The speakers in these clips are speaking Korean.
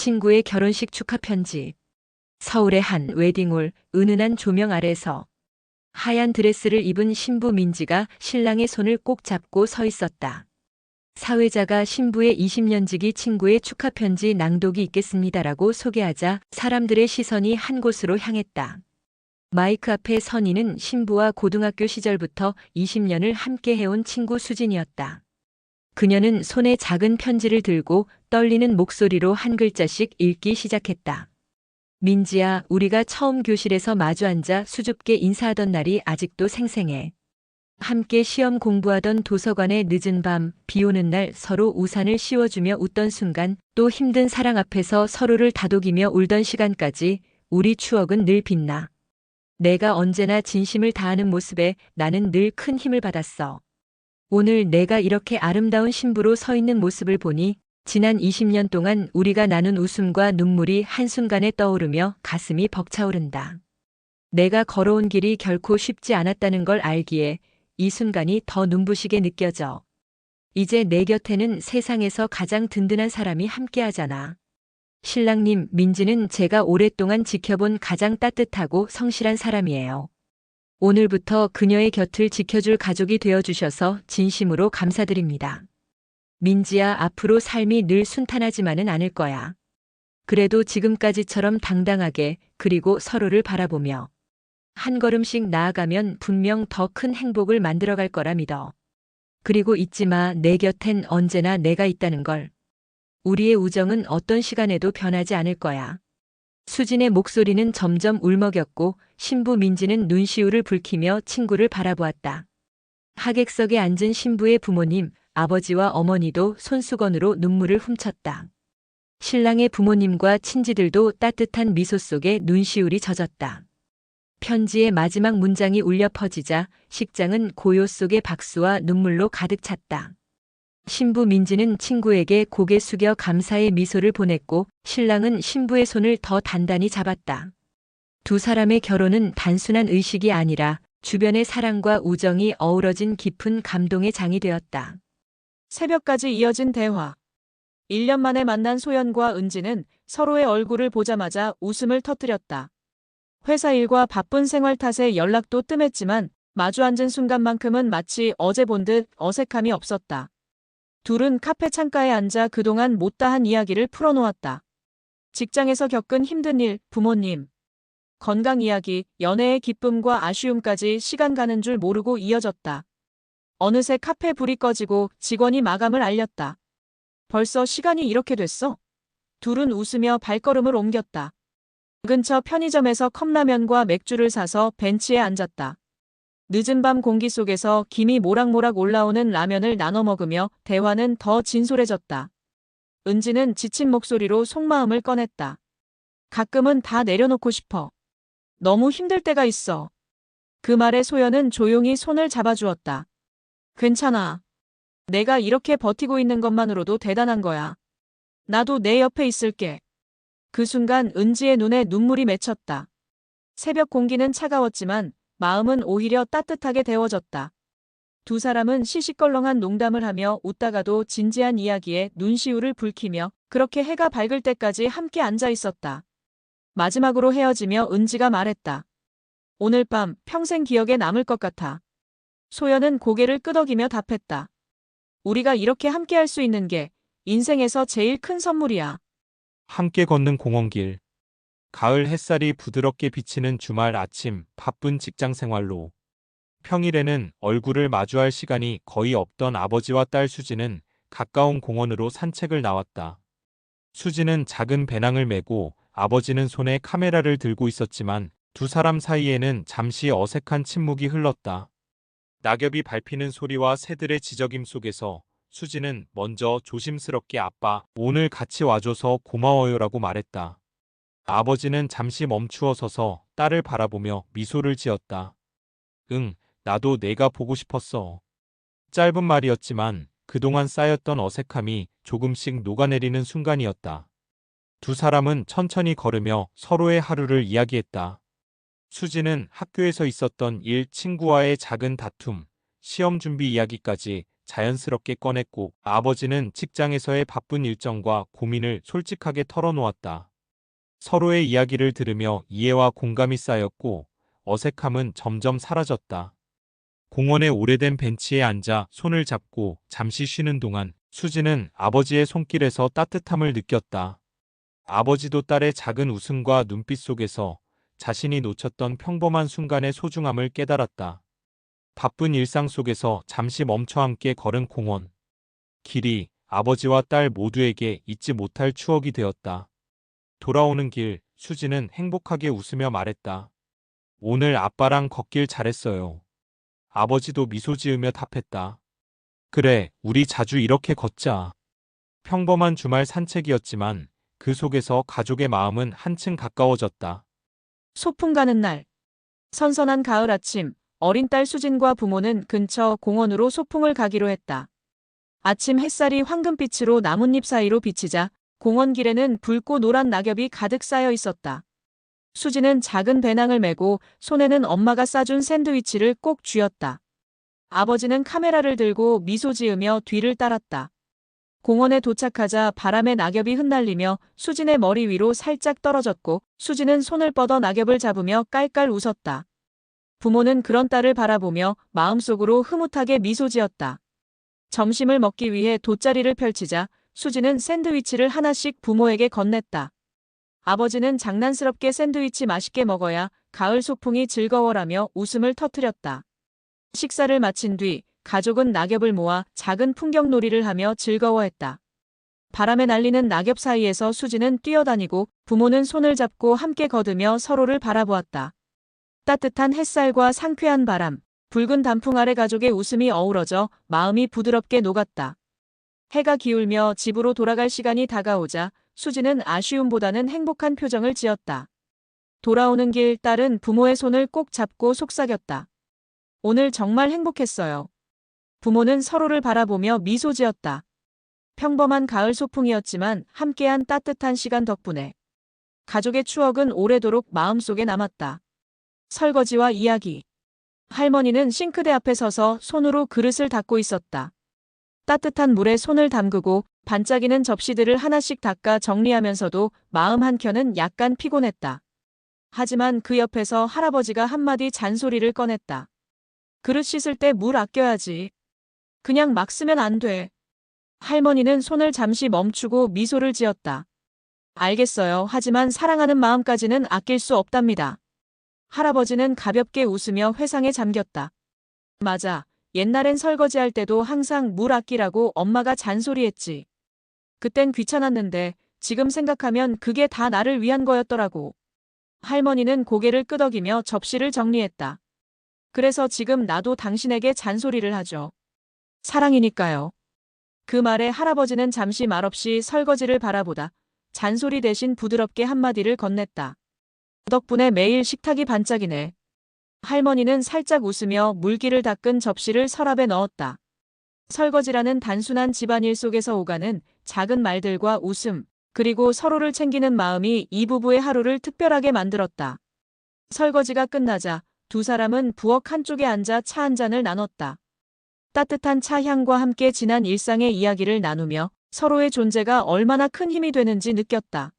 친구의 결혼식 축하 편지. 서울의 한 웨딩홀 은은한 조명 아래서 하얀 드레스를 입은 신부 민지가 신랑의 손을 꼭 잡고 서 있었다. 사회자가 신부의 20년지기 친구의 축하 편지 낭독이 있겠습니다라고 소개하자 사람들의 시선이 한 곳으로 향했다. 마이크 앞에 선 이는 신부와 고등학교 시절부터 20년을 함께 해온 친구 수진이었다. 그녀는 손에 작은 편지를 들고 떨리는 목소리로 한 글자씩 읽기 시작했다. 민지야, 우리가 처음 교실에서 마주 앉아 수줍게 인사하던 날이 아직도 생생해. 함께 시험 공부하던 도서관의 늦은 밤, 비 오는 날 서로 우산을 씌워주며 웃던 순간, 또 힘든 사랑 앞에서 서로를 다독이며 울던 시간까지 우리 추억은 늘 빛나. 내가 언제나 진심을 다하는 모습에 나는 늘 큰 힘을 받았어. 오늘 내가 이렇게 아름다운 신부로 서 있는 모습을 보니 지난 20년 동안 우리가 나눈 웃음과 눈물이 한순간에 떠오르며 가슴이 벅차오른다. 내가 걸어온 길이 결코 쉽지 않았다는 걸 알기에 이 순간이 더 눈부시게 느껴져. 이제 내 곁에는 세상에서 가장 든든한 사람이 함께하잖아. 신랑님, 민지는 제가 오랫동안 지켜본 가장 따뜻하고 성실한 사람이에요. 오늘부터 그녀의 곁을 지켜줄 가족이 되어주셔서 진심으로 감사드립니다. 민지야, 앞으로 삶이 늘 순탄하지만은 않을 거야. 그래도 지금까지처럼 당당하게 그리고 서로를 바라보며 한 걸음씩 나아가면 분명 더 큰 행복을 만들어갈 거라 믿어. 그리고 잊지 마, 내 곁엔 언제나 내가 있다는 걸. 우리의 우정은 어떤 시간에도 변하지 않을 거야. 수진의 목소리는 점점 울먹였고 신부 민지는 눈시울을 붉히며 친구를 바라보았다. 하객석에 앉은 신부의 부모님, 아버지와 어머니도 손수건으로 눈물을 훔쳤다. 신랑의 부모님과 친지들도 따뜻한 미소 속에 눈시울이 젖었다. 편지의 마지막 문장이 울려 퍼지자 식장은 고요 속의 박수와 눈물로 가득 찼다. 신부 민지는 친구에게 고개 숙여 감사의 미소를 보냈고 신랑은 신부의 손을 더 단단히 잡았다. 두 사람의 결혼은 단순한 의식이 아니라 주변의 사랑과 우정이 어우러진 깊은 감동의 장이 되었다. 새벽까지 이어진 대화. 1년 만에 만난 소연과 은지는 서로의 얼굴을 보자마자 웃음을 터뜨렸다. 회사 일과 바쁜 생활 탓에 연락도 뜸했지만 마주 앉은 순간만큼은 마치 어제 본 듯 어색함이 없었다. 둘은 카페 창가에 앉아 그동안 못다한 이야기를 풀어놓았다. 직장에서 겪은 힘든 일, 부모님, 건강 이야기, 연애의 기쁨과 아쉬움까지 시간 가는 줄 모르고 이어졌다. 어느새 카페 불이 꺼지고 직원이 마감을 알렸다. 벌써 시간이 이렇게 됐어? 둘은 웃으며 발걸음을 옮겼다. 근처 편의점에서 컵라면과 맥주를 사서 벤치에 앉았다. 늦은 밤 공기 속에서 김이 모락모락 올라오는 라면을 나눠 먹으며 대화는 더 진솔해졌다. 은지는 지친 목소리로 속마음을 꺼냈다. 가끔은 다 내려놓고 싶어. 너무 힘들 때가 있어. 그 말에 소연은 조용히 손을 잡아주었다. 괜찮아. 내가 이렇게 버티고 있는 것만으로도 대단한 거야. 나도 내 옆에 있을게. 그 순간 은지의 눈에 눈물이 맺혔다. 새벽 공기는 차가웠지만 마음은 오히려 따뜻하게 데워졌다. 두 사람은 시시껄렁한 농담을 하며 웃다가도 진지한 이야기에 눈시울을 붉히며 그렇게 해가 밝을 때까지 함께 앉아 있었다. 마지막으로 헤어지며 은지가 말했다. 오늘 밤 평생 기억에 남을 것 같아. 소연은 고개를 끄덕이며 답했다. 우리가 이렇게 함께 할 수 있는 게 인생에서 제일 큰 선물이야. 함께 걷는 공원길. 가을 햇살이 부드럽게 비치는 주말 아침, 바쁜 직장 생활로. 평일에는 얼굴을 마주할 시간이 거의 없던 아버지와 딸 수지는 가까운 공원으로 산책을 나왔다. 수지는 작은 배낭을 메고 아버지는 손에 카메라를 들고 있었지만 두 사람 사이에는 잠시 어색한 침묵이 흘렀다. 낙엽이 밟히는 소리와 새들의 지저귐 속에서 수지는 먼저 조심스럽게 아빠, 오늘 같이 와줘서 고마워요라고 말했다. 아버지는 잠시 멈추어 서서 딸을 바라보며 미소를 지었다. 응, 나도 내가 보고 싶었어. 짧은 말이었지만 그동안 쌓였던 어색함이 조금씩 녹아내리는 순간이었다. 두 사람은 천천히 걸으며 서로의 하루를 이야기했다. 수지는 학교에서 있었던 일, 친구와의 작은 다툼, 시험 준비 이야기까지 자연스럽게 꺼냈고 아버지는 직장에서의 바쁜 일정과 고민을 솔직하게 털어놓았다. 서로의 이야기를 들으며 이해와 공감이 쌓였고 어색함은 점점 사라졌다. 공원의 오래된 벤치에 앉아 손을 잡고 잠시 쉬는 동안 수지는 아버지의 손길에서 따뜻함을 느꼈다. 아버지도 딸의 작은 웃음과 눈빛 속에서 자신이 놓쳤던 평범한 순간의 소중함을 깨달았다. 바쁜 일상 속에서 잠시 멈춰 함께 걸은 공원. 길이 아버지와 딸 모두에게 잊지 못할 추억이 되었다. 돌아오는 길, 수지는 행복하게 웃으며 말했다. 오늘 아빠랑 걷길 잘했어요. 아버지도 미소 지으며 답했다. 그래, 우리 자주 이렇게 걷자. 평범한 주말 산책이었지만 그 속에서 가족의 마음은 한층 가까워졌다. 소풍 가는 날. 선선한 가을 아침, 어린 딸 수진과 부모는 근처 공원으로 소풍을 가기로 했다. 아침 햇살이 황금빛으로 나뭇잎 사이로 비치자 공원 길에는 붉고 노란 낙엽이 가득 쌓여 있었다. 수지는 작은 배낭을 메고 손에는 엄마가 싸준 샌드위치를 꼭 쥐었다. 아버지는 카메라를 들고 미소 지으며 뒤를 따랐다. 공원에 도착하자 바람에 낙엽이 흩날리며 수진의 머리 위로 살짝 떨어졌고 수지는 손을 뻗어 낙엽을 잡으며 깔깔 웃었다. 부모는 그런 딸을 바라보며 마음속으로 흐뭇하게 미소 지었다. 점심을 먹기 위해 돗자리를 펼치자 수지는 샌드위치를 하나씩 부모에게 건넸다. 아버지는 장난스럽게 샌드위치 맛있게 먹어야 가을 소풍이 즐거워라며 웃음을 터뜨렸다. 식사를 마친 뒤 가족은 낙엽을 모아 작은 풍경놀이를 하며 즐거워했다. 바람에 날리는 낙엽 사이에서 수지는 뛰어다니고 부모는 손을 잡고 함께 걸으며 서로를 바라보았다. 따뜻한 햇살과 상쾌한 바람, 붉은 단풍 아래 가족의 웃음이 어우러져 마음이 부드럽게 녹았다. 해가 기울며 집으로 돌아갈 시간이 다가오자 수지는 아쉬움보다는 행복한 표정을 지었다. 돌아오는 길 딸은 부모의 손을 꼭 잡고 속삭였다. 오늘 정말 행복했어요. 부모는 서로를 바라보며 미소 지었다. 평범한 가을 소풍이었지만 함께한 따뜻한 시간 덕분에 가족의 추억은 오래도록 마음속에 남았다. 설거지와 이야기. 할머니는 싱크대 앞에 서서 손으로 그릇을 닦고 있었다. 따뜻한 물에 손을 담그고 반짝이는 접시들을 하나씩 닦아 정리하면서도 마음 한켠은 약간 피곤했다. 하지만 그 옆에서 할아버지가 한마디 잔소리를 꺼냈다. 그릇 씻을 때 물 아껴야지. 그냥 막 쓰면 안 돼. 할머니는 손을 잠시 멈추고 미소를 지었다. 알겠어요. 하지만 사랑하는 마음까지는 아낄 수 없답니다. 할아버지는 가볍게 웃으며 회상에 잠겼다. 맞아. 옛날엔 설거지할 때도 항상 물 아끼라고 엄마가 잔소리했지. 그땐 귀찮았는데 지금 생각하면 그게 다 나를 위한 거였더라고. 할머니는 고개를 끄덕이며 접시를 정리했다. 그래서 지금 나도 당신에게 잔소리를 하죠. 사랑이니까요. 그 말에 할아버지는 잠시 말없이 설거지를 바라보다 잔소리 대신 부드럽게 한마디를 건넸다. 덕분에 매일 식탁이 반짝이네. 할머니는 살짝 웃으며 물기를 닦은 접시를 서랍에 넣었다. 설거지라는 단순한 집안일 속에서 오가는 작은 말들과 웃음, 그리고 서로를 챙기는 마음이 이 부부의 하루를 특별하게 만들었다. 설거지가 끝나자 두 사람은 부엌 한쪽에 앉아 차 한 잔을 나눴다. 따뜻한 차 향과 함께 지난 일상의 이야기를 나누며 서로의 존재가 얼마나 큰 힘이 되는지 느꼈다.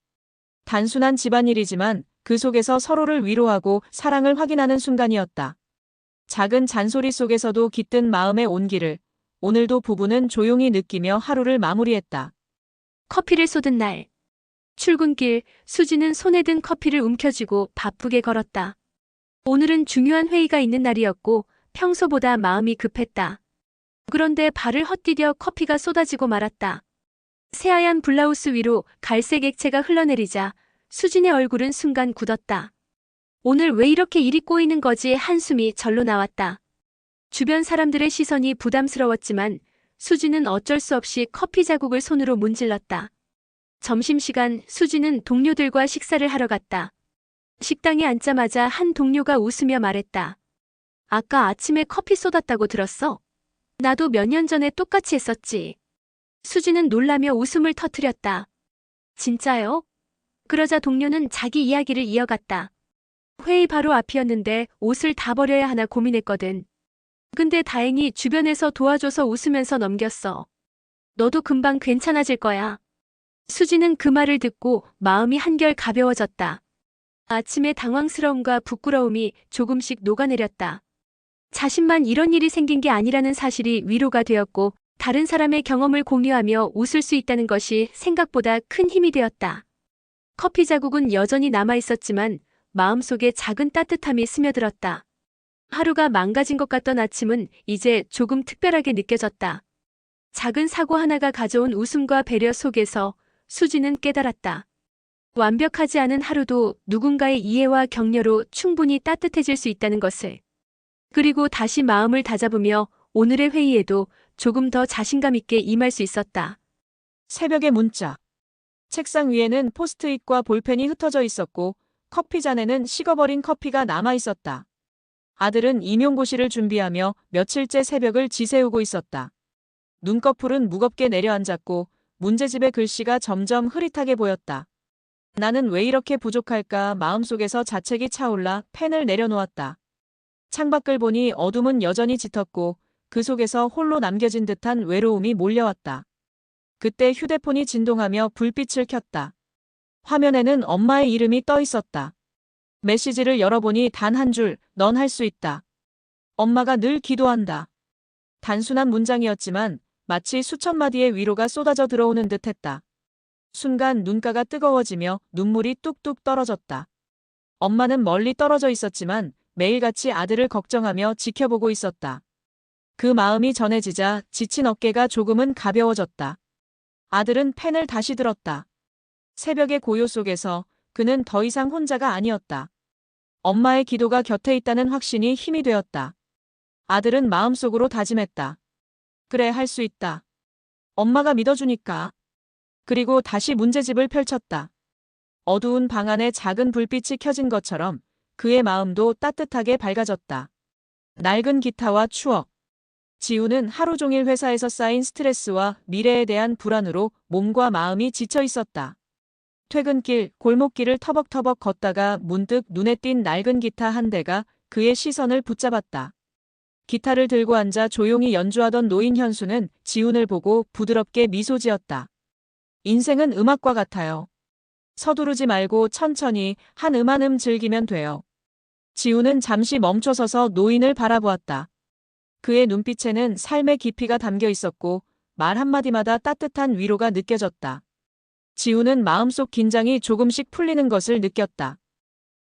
단순한 집안일이지만 그 속에서 서로를 위로하고 사랑을 확인하는 순간이었다. 작은 잔소리 속에서도 깃든 마음의 온기를 오늘도 부부는 조용히 느끼며 하루를 마무리했다. 커피를 쏟은 날. 출근길, 수지는 손에 든 커피를 움켜쥐고 바쁘게 걸었다. 오늘은 중요한 회의가 있는 날이었고 평소보다 마음이 급했다. 그런데 발을 헛디뎌 커피가 쏟아지고 말았다. 새하얀 블라우스 위로 갈색 액체가 흘러내리자 수진의 얼굴은 순간 굳었다. 오늘 왜 이렇게 일이 꼬이는 거지? 한숨이 절로 나왔다. 주변 사람들의 시선이 부담스러웠지만 수지는 어쩔 수 없이 커피 자국을 손으로 문질렀다. 점심시간 수지는 동료들과 식사를 하러 갔다. 식당에 앉자마자 한 동료가 웃으며 말했다. 아까 아침에 커피 쏟았다고 들었어? 나도 몇 년 전에 똑같이 했었지. 수지는 놀라며 웃음을 터뜨렸다. 진짜요? 그러자 동료는 자기 이야기를 이어갔다. 회의 바로 앞이었는데 옷을 다 버려야 하나 고민했거든. 근데 다행히 주변에서 도와줘서 웃으면서 넘겼어. 너도 금방 괜찮아질 거야. 수지는 그 말을 듣고 마음이 한결 가벼워졌다. 아침에 당황스러움과 부끄러움이 조금씩 녹아내렸다. 자신만 이런 일이 생긴 게 아니라는 사실이 위로가 되었고, 다른 사람의 경험을 공유하며 웃을 수 있다는 것이 생각보다 큰 힘이 되었다. 커피 자국은 여전히 남아 있었지만 마음속에 작은 따뜻함이 스며들었다. 하루가 망가진 것 같던 아침은 이제 조금 특별하게 느껴졌다. 작은 사고 하나가 가져온 웃음과 배려 속에서 수지는 깨달았다. 완벽하지 않은 하루도 누군가의 이해와 격려로 충분히 따뜻해질 수 있다는 것을. 그리고 다시 마음을 다잡으며 오늘의 회의에도 조금 더 자신감 있게 임할 수 있었다. 새벽의 문자. 책상 위에는 포스트잇과 볼펜이 흩어져 있었고 커피 잔에는 식어버린 커피가 남아 있었다. 아들은 임용고시를 준비하며 며칠째 새벽을 지새우고 있었다. 눈꺼풀은 무겁게 내려앉았고 문제집의 글씨가 점점 흐릿하게 보였다. 나는 왜 이렇게 부족할까 마음속에서 자책이 차올라 펜을 내려놓았다. 창밖을 보니 어둠은 여전히 짙었고 그 속에서 홀로 남겨진 듯한 외로움이 몰려왔다. 그때 휴대폰이 진동하며 불빛을 켰다. 화면에는 엄마의 이름이 떠 있었다. 메시지를 열어보니 단 한 줄, 넌 할 수 있다. 엄마가 늘 기도한다. 단순한 문장이었지만 마치 수천 마디의 위로가 쏟아져 들어오는 듯했다. 순간 눈가가 뜨거워지며 눈물이 뚝뚝 떨어졌다. 엄마는 멀리 떨어져 있었지만 매일같이 아들을 걱정하며 지켜보고 있었다. 그 마음이 전해지자 지친 어깨가 조금은 가벼워졌다. 아들은 펜을 다시 들었다. 새벽의 고요 속에서 그는 더 이상 혼자가 아니었다. 엄마의 기도가 곁에 있다는 확신이 힘이 되었다. 아들은 마음속으로 다짐했다. 그래, 할 수 있다. 엄마가 믿어주니까. 그리고 다시 문제집을 펼쳤다. 어두운 방 안에 작은 불빛이 켜진 것처럼 그의 마음도 따뜻하게 밝아졌다. 낡은 기타와 추억. 지우는 하루 종일 회사에서 쌓인 스트레스와 미래에 대한 불안으로 몸과 마음이 지쳐 있었다. 퇴근길, 골목길을 터벅터벅 걷다가 문득 눈에 띈 낡은 기타 한 대가 그의 시선을 붙잡았다. 기타를 들고 앉아 조용히 연주하던 노인 현수는 지훈을 보고 부드럽게 미소 지었다. 인생은 음악과 같아요. 서두르지 말고 천천히 한 음 한 음 즐기면 돼요. 지훈은 잠시 멈춰서서 노인을 바라보았다. 그의 눈빛에는 삶의 깊이가 담겨 있었고 말 한마디마다 따뜻한 위로가 느껴졌다. 지훈은 마음속 긴장이 조금씩 풀리는 것을 느꼈다.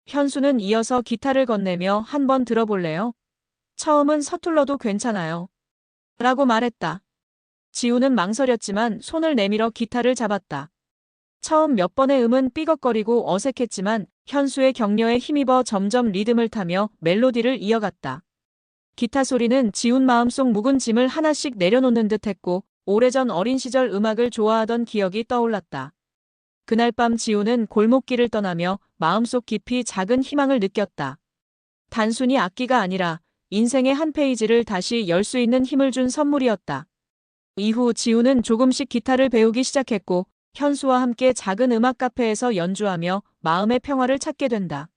현수는 이어서 기타를 건네며 한번 들어볼래요? 처음은 서툴러도 괜찮아요. 라고 말했다. 지훈은 망설였지만 손을 내밀어 기타를 잡았다. 처음 몇 번의 음은 삐걱거리고 어색했지만 현수의 격려에 힘입어 점점 리듬을 타며 멜로디를 이어갔다. 기타 소리는 지훈 마음속 묵은 짐을 하나씩 내려놓는 듯했고 오래전 어린 시절 음악을 좋아하던 기억이 떠올랐다. 그날 밤 지훈은 골목길을 떠나며 마음속 깊이 작은 희망을 느꼈다. 단순히 악기가 아니라 인생의 한 페이지를 다시 열 수 있는 힘을 준 선물이었다. 이후 지훈은 조금씩 기타를 배우기 시작했고 현수와 함께 작은 음악 카페에서 연주하며 마음의 평화를 찾게 된다.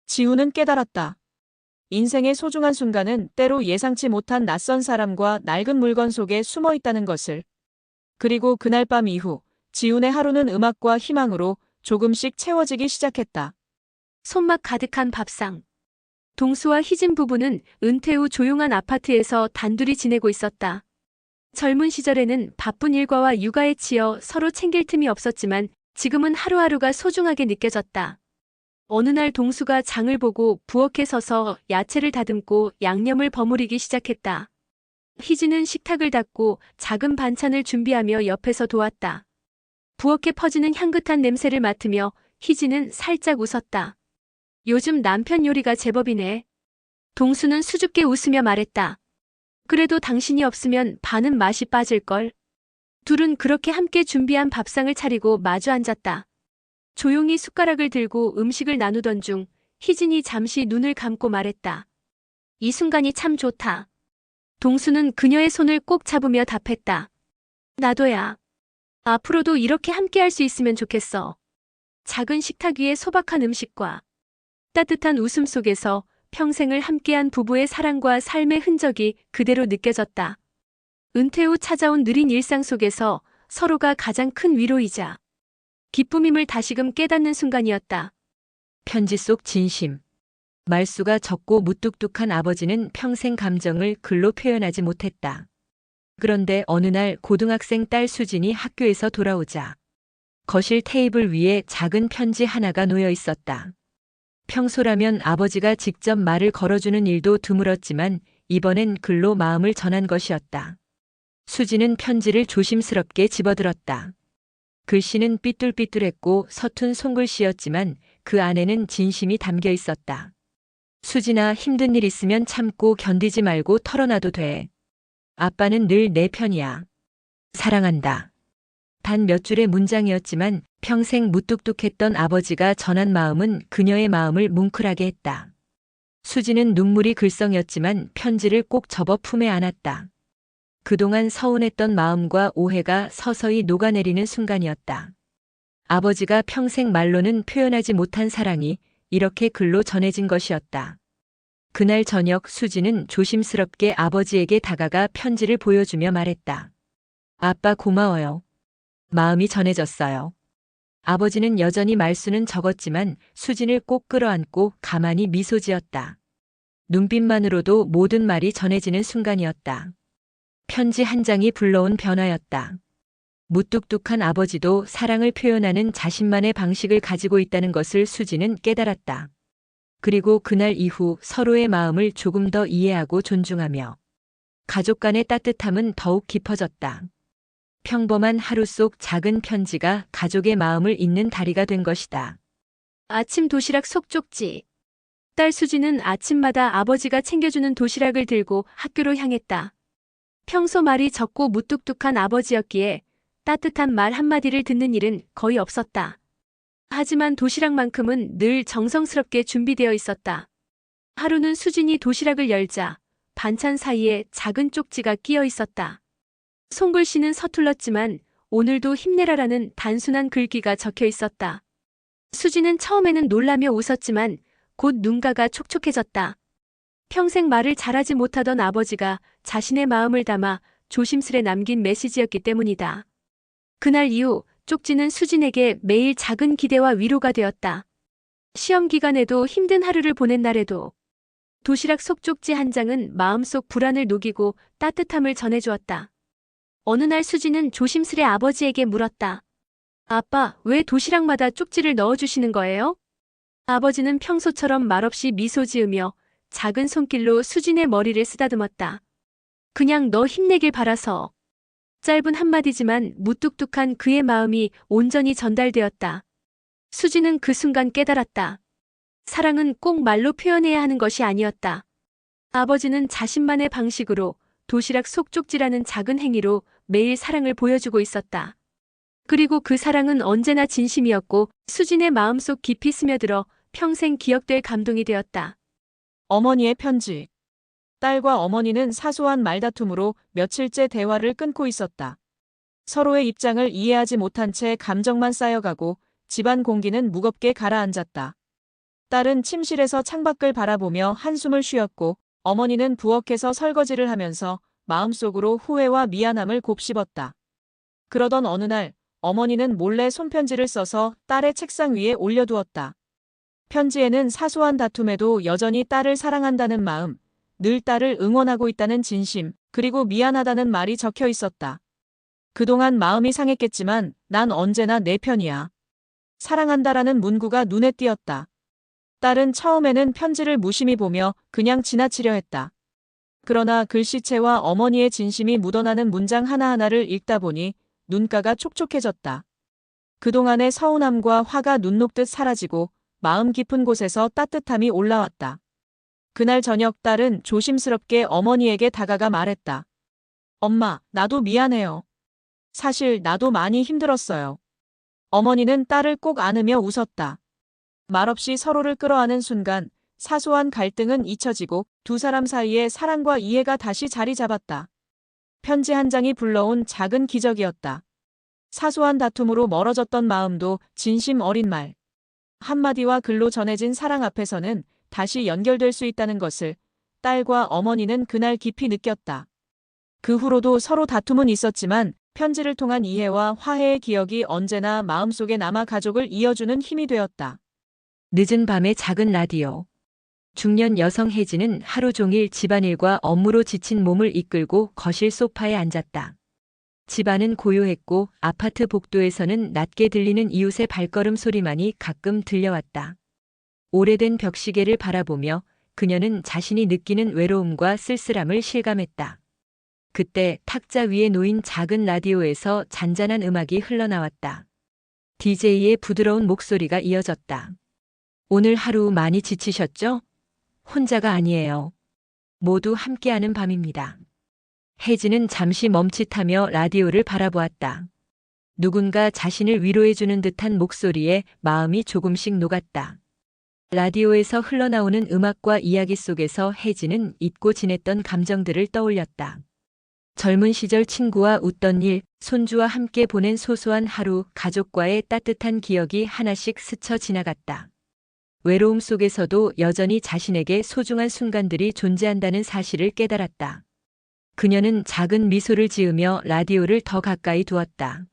지훈은 깨달았다. 인생의 소중한 순간은 때로 예상치 못한 낯선 사람과 낡은 물건 속에 숨어 있다는 것을. 그리고 그날 밤 이후 지훈의 하루는 음악과 희망으로 조금씩 채워지기 시작했다. 손맛 가득한 밥상. 동수와 희진 부부는 은퇴 후 조용한 아파트에서 단둘이 지내고 있었다. 젊은 시절에는 바쁜 일과와 육아에 치여 서로 챙길 틈이 없었지만 지금은 하루하루가 소중하게 느껴졌다. 어느 날 동수가 장을 보고 부엌에 서서 야채를 다듬고 양념을 버무리기 시작했다. 희진은 식탁을 닦고 작은 반찬을 준비하며 옆에서 도왔다. 부엌에 퍼지는 향긋한 냄새를 맡으며 희진은 살짝 웃었다. 요즘 남편 요리가 제법이네. 동수는 수줍게 웃으며 말했다. 그래도 당신이 없으면 반은 맛이 빠질걸. 둘은 그렇게 함께 준비한 밥상을 차리고 마주 앉았다. 조용히 숟가락을 들고 음식을 나누던 중 희진이 잠시 눈을 감고 말했다. 이 순간이 참 좋다. 동수는 그녀의 손을 꼭 잡으며 답했다. 나도야. 앞으로도 이렇게 함께할 수 있으면 좋겠어. 작은 식탁 위에 소박한 음식과 따뜻한 웃음 속에서 평생을 함께한 부부의 사랑과 삶의 흔적이 그대로 느껴졌다. 은퇴 후 찾아온 느린 일상 속에서 서로가 가장 큰 위로이자 기쁨임을 다시금 깨닫는 순간이었다. 편지 속 진심. 말수가 적고 무뚝뚝한 아버지는 평생 감정을 글로 표현하지 못했다. 그런데 어느 날 고등학생 딸 수진이 학교에서 돌아오자 거실 테이블 위에 작은 편지 하나가 놓여 있었다. 평소라면 아버지가 직접 말을 걸어주는 일도 드물었지만 이번엔 글로 마음을 전한 것이었다. 수진은 편지를 조심스럽게 집어들었다. 글씨는 삐뚤삐뚤했고 서툰 손글씨였지만 그 안에는 진심이 담겨 있었다. 수진아, 힘든 일 있으면 참고 견디지 말고 털어놔도 돼. 아빠는 늘 내 편이야. 사랑한다. 단 몇 줄의 문장이었지만 평생 무뚝뚝했던 아버지가 전한 마음은 그녀의 마음을 뭉클하게 했다. 수지는 눈물이 글썽였지만 편지를 꼭 접어 품에 안았다. 그동안 서운했던 마음과 오해가 서서히 녹아내리는 순간이었다. 아버지가 평생 말로는 표현하지 못한 사랑이 이렇게 글로 전해진 것이었다. 그날 저녁 수지는 조심스럽게 아버지에게 다가가 편지를 보여주며 말했다. 아빠 고마워요. 마음이 전해졌어요. 아버지는 여전히 말수는 적었지만 수진을 꼭 끌어안고 가만히 미소 지었다. 눈빛만으로도 모든 말이 전해지는 순간이었다. 편지 한 장이 불러온 변화였다. 무뚝뚝한 아버지도 사랑을 표현하는 자신만의 방식을 가지고 있다는 것을 수지는 깨달았다. 그리고 그날 이후 서로의 마음을 조금 더 이해하고 존중하며 가족 간의 따뜻함은 더욱 깊어졌다. 평범한 하루 속 작은 편지가 가족의 마음을 잇는 다리가 된 것이다. 아침 도시락 속쪽지. 딸 수지는 아침마다 아버지가 챙겨주는 도시락을 들고 학교로 향했다. 평소 말이 적고 무뚝뚝한 아버지였기에 따뜻한 말 한마디를 듣는 일은 거의 없었다. 하지만 도시락만큼은 늘 정성스럽게 준비되어 있었다. 하루는 수진이 도시락을 열자 반찬 사이에 작은 쪽지가 끼어 있었다. 손글씨는 서툴렀지만 오늘도 힘내라라는 단순한 글귀가 적혀 있었다. 수지는 처음에는 놀라며 웃었지만 곧 눈가가 촉촉해졌다. 평생 말을 잘하지 못하던 아버지가 자신의 마음을 담아 조심스레 남긴 메시지였기 때문이다. 그날 이후 쪽지는 수진에게 매일 작은 기대와 위로가 되었다. 시험 기간에도 힘든 하루를 보낸 날에도 도시락 속 쪽지 한 장은 마음속 불안을 녹이고 따뜻함을 전해주었다. 어느 날 수지는 조심스레 아버지에게 물었다. 아빠, 왜 도시락마다 쪽지를 넣어주시는 거예요? 아버지는 평소처럼 말없이 미소 지으며 작은 손길로 수진의 머리를 쓰다듬었다. 그냥 너 힘내길 바라서. 짧은 한마디지만 무뚝뚝한 그의 마음이 온전히 전달되었다. 수지는 그 순간 깨달았다. 사랑은 꼭 말로 표현해야 하는 것이 아니었다. 아버지는 자신만의 방식으로 도시락 속 쪽지라는 작은 행위로 매일 사랑을 보여주고 있었다. 그리고 그 사랑은 언제나 진심이었고 수진의 마음속 깊이 스며들어 평생 기억될 감동이 되었다. 어머니의 편지. 딸과 어머니는 사소한 말다툼으로 며칠째 대화를 끊고 있었다. 서로의 입장을 이해하지 못한 채 감정만 쌓여가고 집안 공기는 무겁게 가라앉았다. 딸은 침실에서 창밖을 바라보며 한숨을 쉬었고 어머니는 부엌에서 설거지를 하면서 마음속으로 후회와 미안함을 곱씹었다. 그러던 어느 날 어머니는 몰래 손편지를 써서 딸의 책상 위에 올려두었다. 편지에는 사소한 다툼에도 여전히 딸을 사랑한다는 마음, 늘 딸을 응원하고 있다는 진심, 그리고 미안하다는 말이 적혀 있었다. 그동안 마음이 상했겠지만 난 언제나 내 편이야. 사랑한다라는 문구가 눈에 띄었다. 딸은 처음에는 편지를 무심히 보며 그냥 지나치려 했다. 그러나 글씨체와 어머니의 진심이 묻어나는 문장 하나하나를 읽다 보니 눈가가 촉촉해졌다. 그동안의 서운함과 화가 눈 녹듯 사라지고 마음 깊은 곳에서 따뜻함이 올라왔다. 그날 저녁 딸은 조심스럽게 어머니에게 다가가 말했다. 엄마, 나도 미안해요. 사실 나도 많이 힘들었어요. 어머니는 딸을 꼭 안으며 웃었다. 말없이 서로를 끌어안은 순간 사소한 갈등은 잊혀지고 두 사람 사이의 사랑과 이해가 다시 자리 잡았다. 편지 한 장이 불러온 작은 기적이었다. 사소한 다툼으로 멀어졌던 마음도 진심 어린 말 한마디와 글로 전해진 사랑 앞에서는 다시 연결될 수 있다는 것을 딸과 어머니는 그날 깊이 느꼈다. 그 후로도 서로 다툼은 있었지만 편지를 통한 이해와 화해의 기억이 언제나 마음속에 남아 가족을 이어주는 힘이 되었다. 늦은 밤의 작은 라디오. 중년 여성 혜진은 하루 종일 집안일과 업무로 지친 몸을 이끌고 거실 소파에 앉았다. 집안은 고요했고 아파트 복도에서는 낮게 들리는 이웃의 발걸음 소리만이 가끔 들려왔다. 오래된 벽시계를 바라보며 그녀는 자신이 느끼는 외로움과 쓸쓸함을 실감했다. 그때 탁자 위에 놓인 작은 라디오에서 잔잔한 음악이 흘러나왔다. DJ의 부드러운 목소리가 이어졌다. 오늘 하루 많이 지치셨죠? 혼자가 아니에요. 모두 함께하는 밤입니다. 혜진은 잠시 멈칫하며 라디오를 바라보았다. 누군가 자신을 위로해주는 듯한 목소리에 마음이 조금씩 녹았다. 라디오에서 흘러나오는 음악과 이야기 속에서 혜진은 잊고 지냈던 감정들을 떠올렸다. 젊은 시절 친구와 웃던 일, 손주와 함께 보낸 소소한 하루, 가족과의 따뜻한 기억이 하나씩 스쳐 지나갔다. 외로움 속에서도 여전히 자신에게 소중한 순간들이 존재한다는 사실을 깨달았다. 그녀는 작은 미소를 지으며 라디오를 더 가까이 두었다.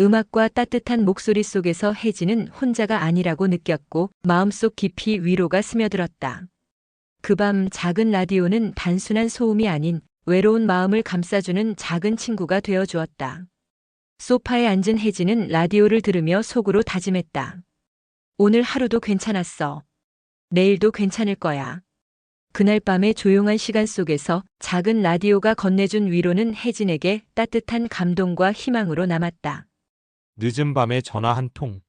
음악과 따뜻한 목소리 속에서 혜진은 혼자가 아니라고 느꼈고 마음속 깊이 위로가 스며들었다. 그 밤 작은 라디오는 단순한 소음이 아닌 외로운 마음을 감싸주는 작은 친구가 되어 주었다. 소파에 앉은 혜진은 라디오를 들으며 속으로 다짐했다. 오늘 하루도 괜찮았어. 내일도 괜찮을 거야. 그날 밤의 조용한 시간 속에서 작은 라디오가 건네준 위로는 혜진에게 따뜻한 감동과 희망으로 남았다. 늦은 밤에 전화 한 통.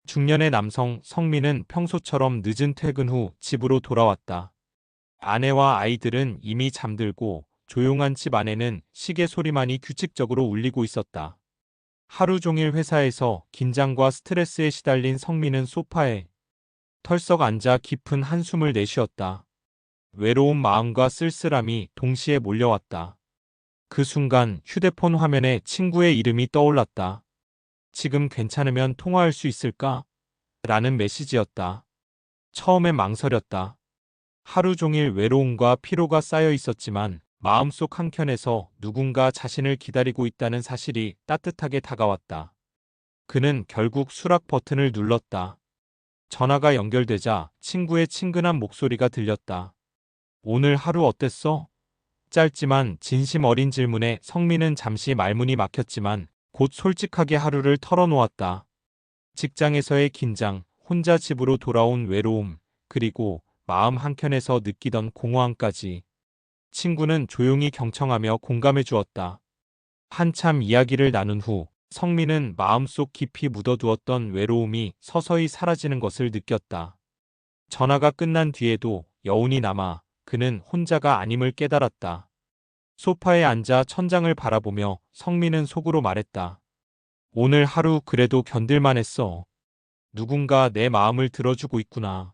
중년의 남성 성민은 평소처럼 늦은 퇴근 후 집으로 돌아왔다. 아내와 아이들은 이미 잠들고 조용한 집 안에는 시계 소리만이 규칙적으로 울리고 있었다. 하루 종일 회사에서 긴장과 스트레스에 시달린 성민은 소파에 털썩 앉아 깊은 한숨을 내쉬었다. 외로운 마음과 쓸쓸함이 동시에 몰려왔다. 그 순간 휴대폰 화면에 친구의 이름이 떠올랐다. 지금 괜찮으면 통화할 수 있을까? 라는 메시지였다. 처음엔 망설였다. 하루 종일 외로움과 피로가 쌓여 있었지만 마음속 한켠에서 누군가 자신을 기다리고 있다는 사실이 따뜻하게 다가왔다. 그는 결국 수락 버튼을 눌렀다. 전화가 연결되자 친구의 친근한 목소리가 들렸다. 오늘 하루 어땠어? 짧지만 진심 어린 질문에 성민은 잠시 말문이 막혔지만 곧 솔직하게 하루를 털어놓았다. 직장에서의 긴장, 혼자 집으로 돌아온 외로움, 그리고 마음 한켠에서 느끼던 공허함까지. 친구는 조용히 경청하며 공감해 주었다. 한참 이야기를 나눈 후 성민은 마음속 깊이 묻어두었던 외로움이 서서히 사라지는 것을 느꼈다. 전화가 끝난 뒤에도 여운이 남아 그는 혼자가 아님을 깨달았다. 소파에 앉아 천장을 바라보며 성민은 속으로 말했다. 오늘 하루 그래도 견딜만 했어. 누군가 내 마음을 들어주고 있구나.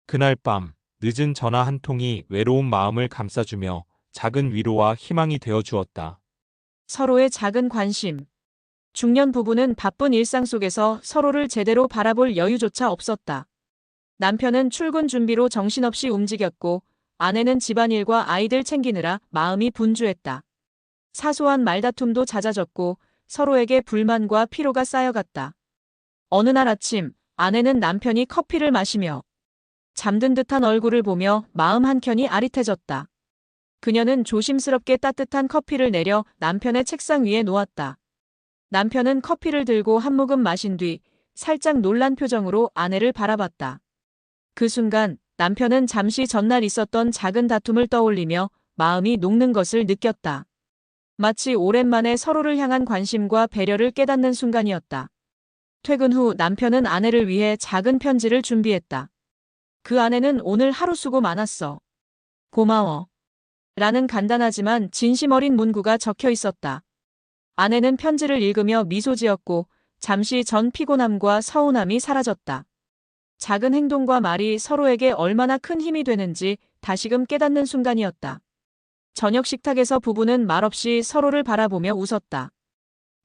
그날 밤 늦은 전화 한 통이 외로운 마음을 감싸주며 작은 위로와 희망이 되어 주었다. 서로의 작은 관심. 중년 부부는 바쁜 일상 속에서 서로를 제대로 바라볼 여유조차 없었다. 남편은 출근 준비로 정신없이 움직였고 아내는 집안일과 아이들 챙기느라 마음이 분주했다. 사소한 말다툼도 잦아졌고 서로에게 불만과 피로가 쌓여갔다. 어느 날 아침 아내는 남편이 커피를 마시며 잠든 듯한 얼굴을 보며 마음 한켠이 아릿해졌다. 그녀는 조심스럽게 따뜻한 커피를 내려 남편의 책상 위에 놓았다. 남편은 커피를 들고 한 모금 마신 뒤 살짝 놀란 표정으로 아내를 바라봤다. 그 순간 남편은 잠시 전날 있었던 작은 다툼을 떠올리며 마음이 녹는 것을 느꼈다. 마치 오랜만에 서로를 향한 관심과 배려를 깨닫는 순간이었다. 퇴근 후 남편은 아내를 위해 작은 편지를 준비했다. 그 안에는 오늘 하루 수고 많았어. 고마워. 라는 간단하지만 진심 어린 문구가 적혀 있었다. 아내는 편지를 읽으며 미소 지었고 잠시 전 피곤함과 서운함이 사라졌다. 작은 행동과 말이 서로에게 얼마나 큰 힘이 되는지 다시금 깨닫는 순간이었다. 저녁 식탁에서 부부는 말없이 서로를 바라보며 웃었다.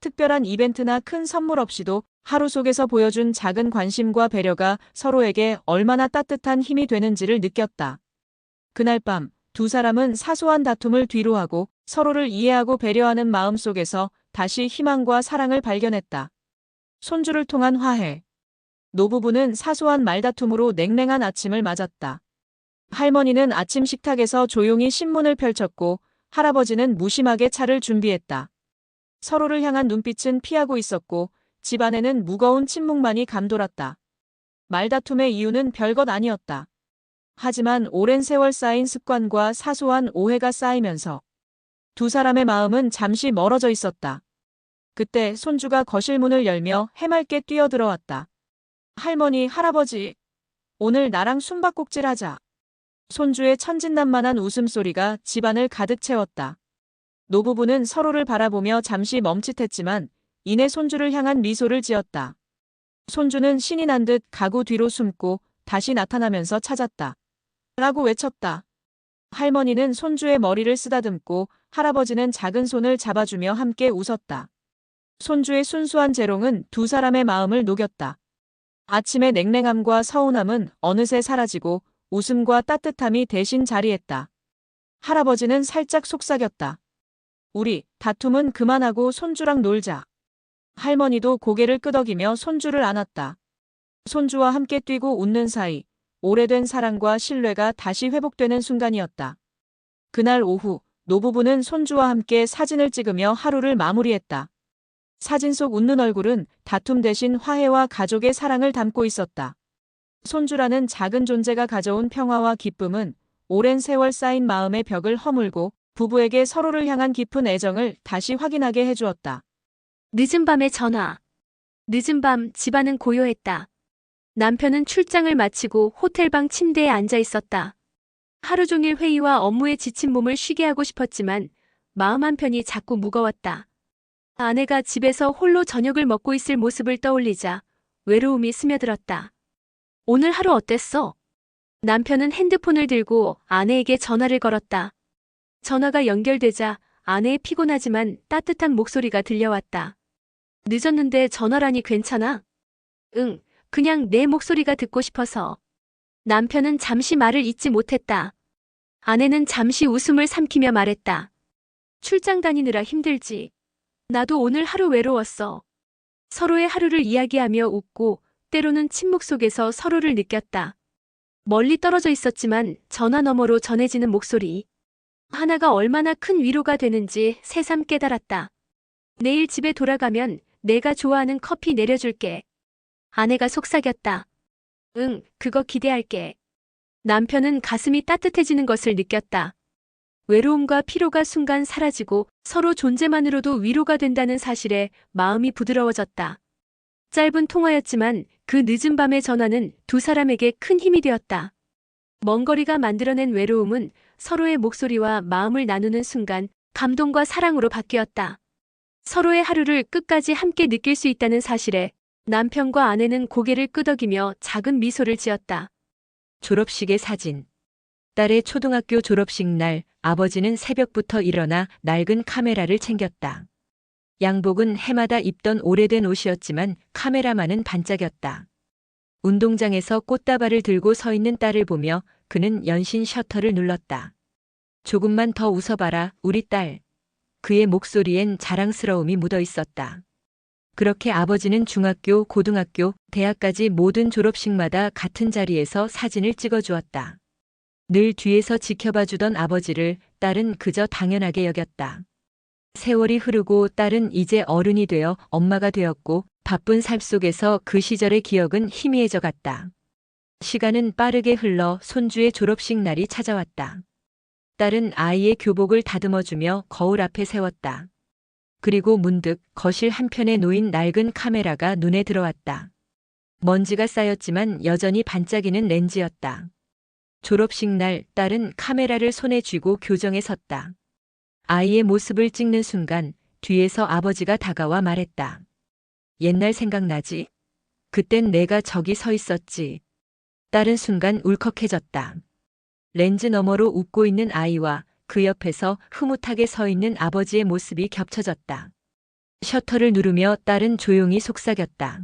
특별한 이벤트나 큰 선물 없이도 하루 속에서 보여준 작은 관심과 배려가 서로에게 얼마나 따뜻한 힘이 되는지를 느꼈다. 그날 밤 두 사람은 사소한 다툼을 뒤로하고 서로를 이해하고 배려하는 마음 속에서 다시 희망과 사랑을 발견했다. 손주를 통한 화해. 노부부는 사소한 말다툼으로 냉랭한 아침을 맞았다. 할머니는 아침 식탁에서 조용히 신문을 펼쳤고 할아버지는 무심하게 차를 준비했다. 서로를 향한 눈빛은 피하고 있었고 집 안에는 무거운 침묵만이 감돌았다. 말다툼의 이유는 별것 아니었다. 하지만 오랜 세월 쌓인 습관과 사소한 오해가 쌓이면서 두 사람의 마음은 잠시 멀어져 있었다. 그때 손주가 거실 문을 열며 해맑게 뛰어들어왔다. 할머니, 할아버지, 오늘 나랑 숨바꼭질 하자. 손주의 천진난만한 웃음소리가 집안을 가득 채웠다. 노부부는 서로를 바라보며 잠시 멈칫했지만 이내 손주를 향한 미소를 지었다. 손주는 신이 난 듯 가구 뒤로 숨고 다시 나타나면서 찾았다. 라고 외쳤다. 할머니는 손주의 머리를 쓰다듬고 할아버지는 작은 손을 잡아주며 함께 웃었다. 손주의 순수한 재롱은 두 사람의 마음을 녹였다. 아침의 냉랭함과 서운함은 어느새 사라지고 웃음과 따뜻함이 대신 자리했다. 할아버지는 살짝 속삭였다. 우리 다툼은 그만하고 손주랑 놀자. 할머니도 고개를 끄덕이며 손주를 안았다. 손주와 함께 뛰고 웃는 사이 오래된 사랑과 신뢰가 다시 회복되는 순간이었다. 그날 오후 노부부는 손주와 함께 사진을 찍으며 하루를 마무리했다. 사진 속 웃는 얼굴은 다툼 대신 화해와 가족의 사랑을 담고 있었다. 손주라는 작은 존재가 가져온 평화와 기쁨은 오랜 세월 쌓인 마음의 벽을 허물고 부부에게 서로를 향한 깊은 애정을 다시 확인하게 해주었다. 늦은 밤에 전화. 늦은 밤 집안은 고요했다. 남편은 출장을 마치고 호텔방 침대에 앉아 있었다. 하루 종일 회의와 업무에 지친 몸을 쉬게 하고 싶었지만 마음 한편이 자꾸 무거웠다. 아내가 집에서 홀로 저녁을 먹고 있을 모습을 떠올리자 외로움이 스며들었다. 오늘 하루 어땠어? 남편은 핸드폰을 들고 아내에게 전화를 걸었다. 전화가 연결되자 아내의 피곤하지만 따뜻한 목소리가 들려왔다. 늦었는데 전화라니 괜찮아? 응, 그냥 내 목소리가 듣고 싶어서. 남편은 잠시 말을 잇지 못했다. 아내는 잠시 웃음을 삼키며 말했다. 출장 다니느라 힘들지. 나도 오늘 하루 외로웠어. 서로의 하루를 이야기하며 웃고 때로는 침묵 속에서 서로를 느꼈다. 멀리 떨어져 있었지만 전화 너머로 전해지는 목소리. 하나가 얼마나 큰 위로가 되는지 새삼 깨달았다. 내일 집에 돌아가면 내가 좋아하는 커피 내려줄게. 아내가 속삭였다. 응, 그거 기대할게. 남편은 가슴이 따뜻해지는 것을 느꼈다. 외로움과 피로가 순간 사라지고 서로 존재만으로도 위로가 된다는 사실에 마음이 부드러워졌다. 짧은 통화였지만 그 늦은 밤의 전화는 두 사람에게 큰 힘이 되었다. 먼 거리가 만들어낸 외로움은 서로의 목소리와 마음을 나누는 순간 감동과 사랑으로 바뀌었다. 서로의 하루를 끝까지 함께 느낄 수 있다는 사실에 남편과 아내는 고개를 끄덕이며 작은 미소를 지었다. 졸업식의 사진. 딸의 초등학교 졸업식 날 아버지는 새벽부터 일어나 낡은 카메라를 챙겼다. 양복은 해마다 입던 오래된 옷이었지만 카메라만은 반짝였다. 운동장에서 꽃다발을 들고 서 있는 딸을 보며 그는 연신 셔터를 눌렀다. 조금만 더 웃어봐라, 우리 딸. 그의 목소리엔 자랑스러움이 묻어 있었다. 그렇게 아버지는 중학교, 고등학교, 대학까지 모든 졸업식마다 같은 자리에서 사진을 찍어주었다. 늘 뒤에서 지켜봐 주던 아버지를 딸은 그저 당연하게 여겼다. 세월이 흐르고 딸은 이제 어른이 되어 엄마가 되었고 바쁜 삶 속에서 그 시절의 기억은 희미해져 갔다. 시간은 빠르게 흘러 손주의 졸업식 날이 찾아왔다. 딸은 아이의 교복을 다듬어주며 거울 앞에 세웠다. 그리고 문득 거실 한편에 놓인 낡은 카메라가 눈에 들어왔다. 먼지가 쌓였지만 여전히 반짝이는 렌즈였다. 졸업식 날 딸은 카메라를 손에 쥐고 교정에 섰다. 아이의 모습을 찍는 순간 뒤에서 아버지가 다가와 말했다. 옛날 생각나지? 그땐 내가 저기 서 있었지. 딸은 순간 울컥해졌다. 렌즈 너머로 웃고 있는 아이와 그 옆에서 흐뭇하게 서 있는 아버지의 모습이 겹쳐졌다. 셔터를 누르며 딸은 조용히 속삭였다.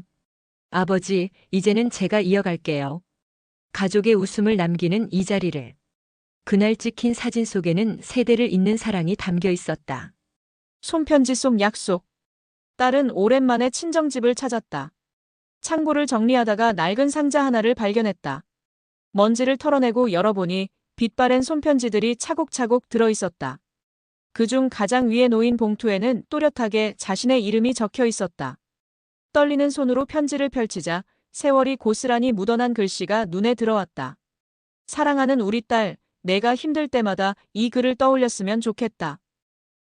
아버지, 이제는 제가 이어갈게요. 가족의 웃음을 남기는 이 자리를. 그날 찍힌 사진 속에는 세대를 잇는 사랑이 담겨 있었다. 손편지 속 약속. 딸은 오랜만에 친정집을 찾았다. 창고를 정리하다가 낡은 상자 하나를 발견했다. 먼지를 털어내고 열어보니 빛바랜 손편지들이 차곡차곡 들어있었다. 그중 가장 위에 놓인 봉투에는 또렷하게 자신의 이름이 적혀 있었다. 떨리는 손으로 편지를 펼치자 세월이 고스란히 묻어난 글씨가 눈에 들어왔다. 사랑하는 우리 딸, 내가 힘들 때마다 이 글을 떠올렸으면 좋겠다.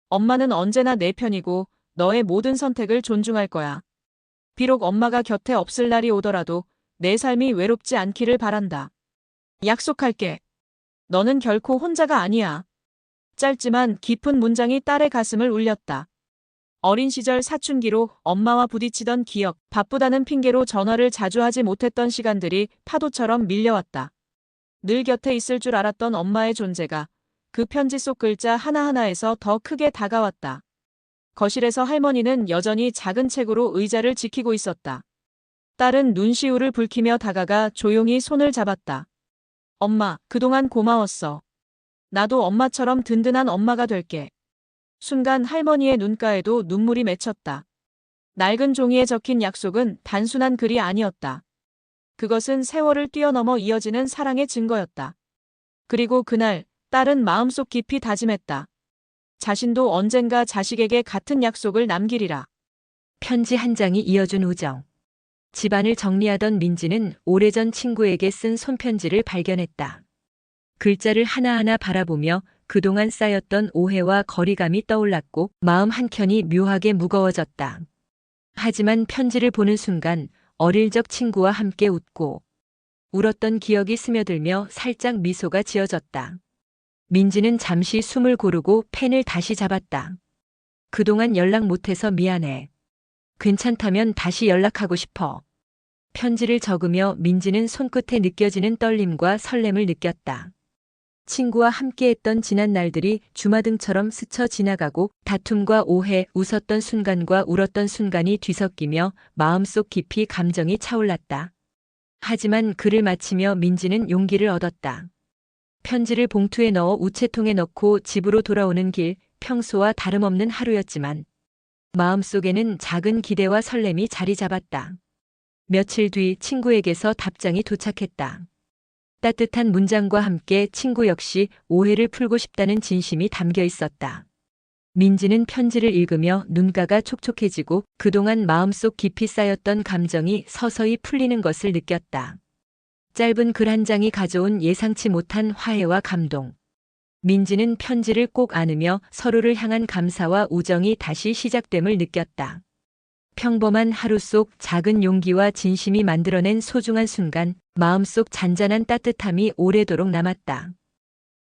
엄마는 언제나 내 편이고 너의 모든 선택을 존중할 거야. 비록 엄마가 곁에 없을 날이 오더라도 내 삶이 외롭지 않기를 바란다. 약속할게. 너는 결코 혼자가 아니야. 짧지만 깊은 문장이 딸의 가슴을 울렸다. 어린 시절 사춘기로 엄마와 부딪히던 기억, 바쁘다는 핑계로 전화를 자주 하지 못했던 시간들이 파도처럼 밀려왔다. 늘 곁에 있을 줄 알았던 엄마의 존재가 그 편지 속 글자 하나하나에서 더 크게 다가왔다. 거실에서 할머니는 여전히 작은 책으로 의자를 지키고 있었다. 딸은 눈시울을 붉히며 다가가 조용히 손을 잡았다. 엄마, 그동안 고마웠어. 나도 엄마처럼 든든한 엄마가 될게. 순간 할머니의 눈가에도 눈물이 맺혔다. 낡은 종이에 적힌 약속은 단순한 글이 아니었다. 그것은 세월을 뛰어넘어 이어지는 사랑의 증거였다. 그리고 그날 딸은 마음속 깊이 다짐했다. 자신도 언젠가 자식에게 같은 약속을 남기리라. 편지 한 장이 이어준 우정. 집안을 정리하던 민지는 오래전 친구에게 쓴 손편지를 발견했다. 글자를 하나하나 바라보며 그동안 쌓였던 오해와 거리감이 떠올랐고 마음 한켠이 묘하게 무거워졌다. 하지만 편지를 보는 순간 어릴 적 친구와 함께 웃고 울었던 기억이 스며들며 살짝 미소가 지어졌다. 민지는 잠시 숨을 고르고 펜을 다시 잡았다. 그동안 연락 못해서 미안해. 괜찮다면 다시 연락하고 싶어. 편지를 적으며 민지는 손끝에 느껴지는 떨림과 설렘을 느꼈다. 친구와 함께했던 지난 날들이 주마등처럼 스쳐 지나가고 다툼과 오해, 웃었던 순간과 울었던 순간이 뒤섞이며 마음속 깊이 감정이 차올랐다. 하지만 글을 마치며 민지는 용기를 얻었다. 편지를 봉투에 넣어 우체통에 넣고 집으로 돌아오는 길, 평소와 다름없는 하루였지만 마음속에는 작은 기대와 설렘이 자리 잡았다. 며칠 뒤 친구에게서 답장이 도착했다. 따뜻한 문장과 함께 친구 역시 오해를 풀고 싶다는 진심이 담겨 있었다. 민지는 편지를 읽으며 눈가가 촉촉해지고 그동안 마음속 깊이 쌓였던 감정이 서서히 풀리는 것을 느꼈다. 짧은 글 한 장이 가져온 예상치 못한 화해와 감동. 민지는 편지를 꼭 안으며 서로를 향한 감사와 우정이 다시 시작됨을 느꼈다. 평범한 하루 속 작은 용기와 진심이 만들어낸 소중한 순간, 마음속 잔잔한 따뜻함이 오래도록 남았다.